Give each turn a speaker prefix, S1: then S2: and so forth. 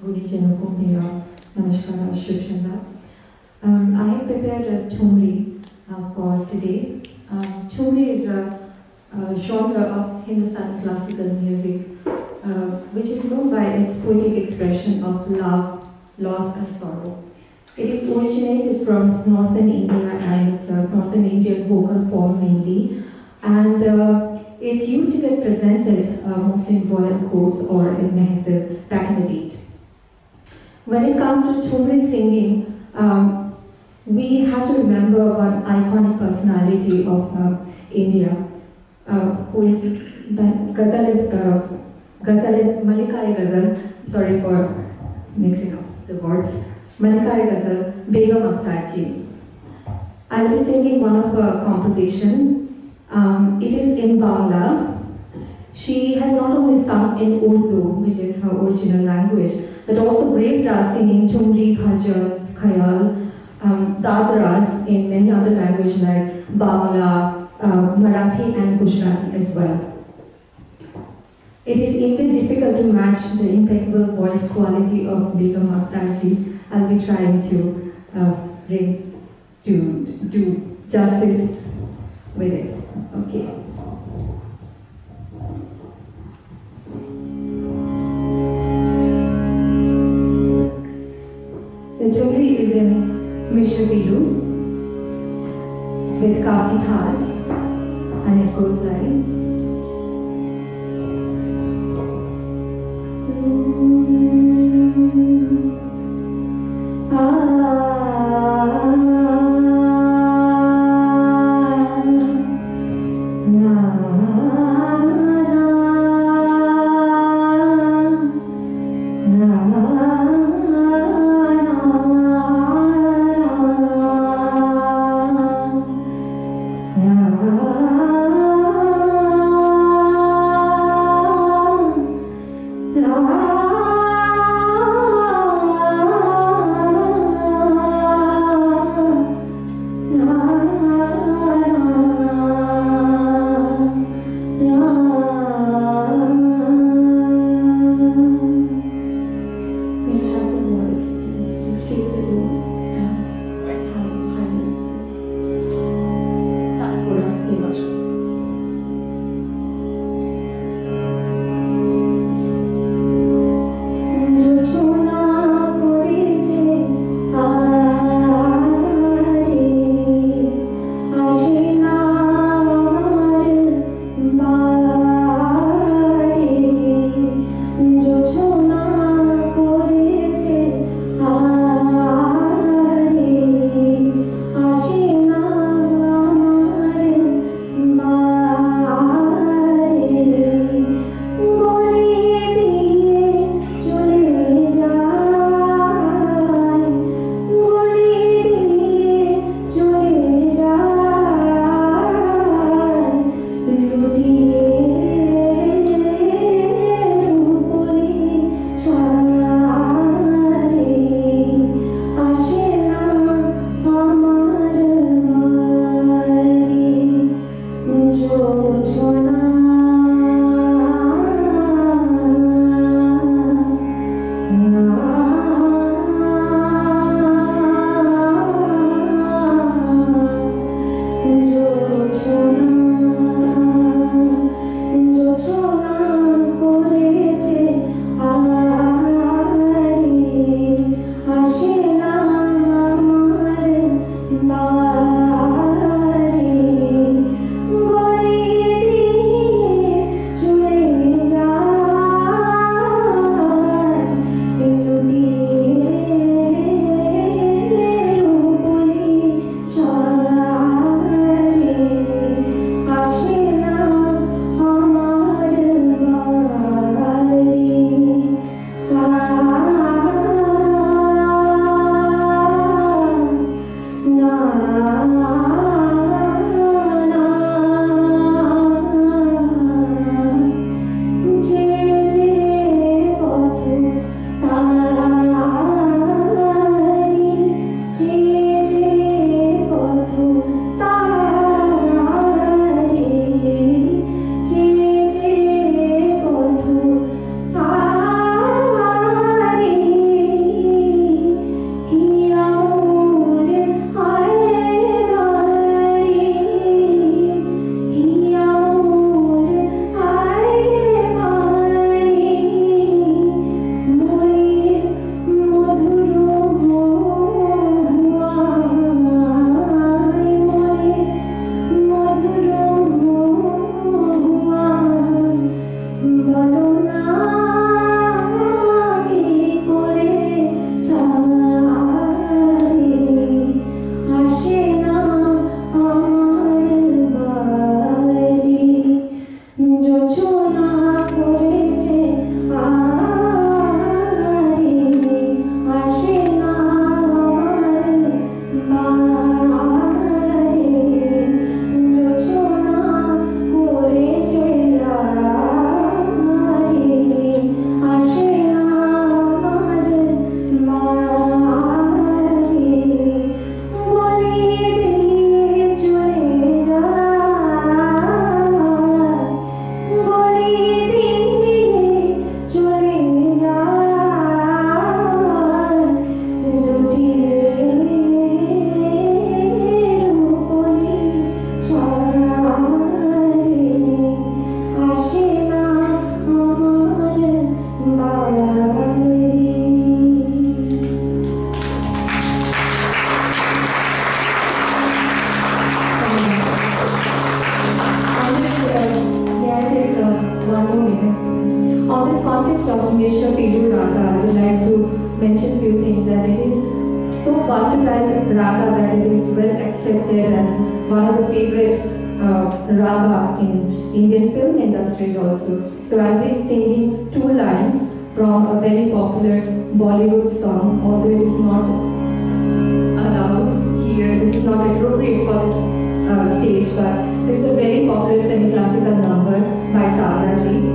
S1: Gunijano Kumbhira, Namaskara, Shubh Chandra. I have prepared a Thumri for today. Thumri is a genre of Hindustani classical music which is known by its poetic expression of love, loss and sorrow. It is originated from northern India and it's a northern Indian vocal form mainly, and it used to get presented mostly in royal courts or in Mehfil back in the day. When it comes to Thumri singing, we have to remember one iconic personality of India, who is Malika-e-Ghazal, sorry for mixing up the words, Malika-e-Ghazal, Begum Akhtar ji. I will be singing one of her composition. It is in Bangla. She has not only sung in Urdu, which is her original language, but also graced us singing Thumri, bhajans, khayal, dadras in many other languages like Bangla, Marathi and Gujarati as well. It is indeed difficult to match the impeccable voice quality of Begum Akhtar ji. I'll be trying to do justice with it. Okay. The Thumri is in Mishra Bilu with Kafi Thad, and it goes like la On this context of Mishra Pidu Raga, I would like to mention a few things that it is so versatile raga that it is well accepted and one of the favorite raga in Indian film industries also. So I'll be singing two lines from a very popular Bollywood song, although it is not allowed here, this is not appropriate for this stage, but this is a very popular semi-classical number by Saga ji.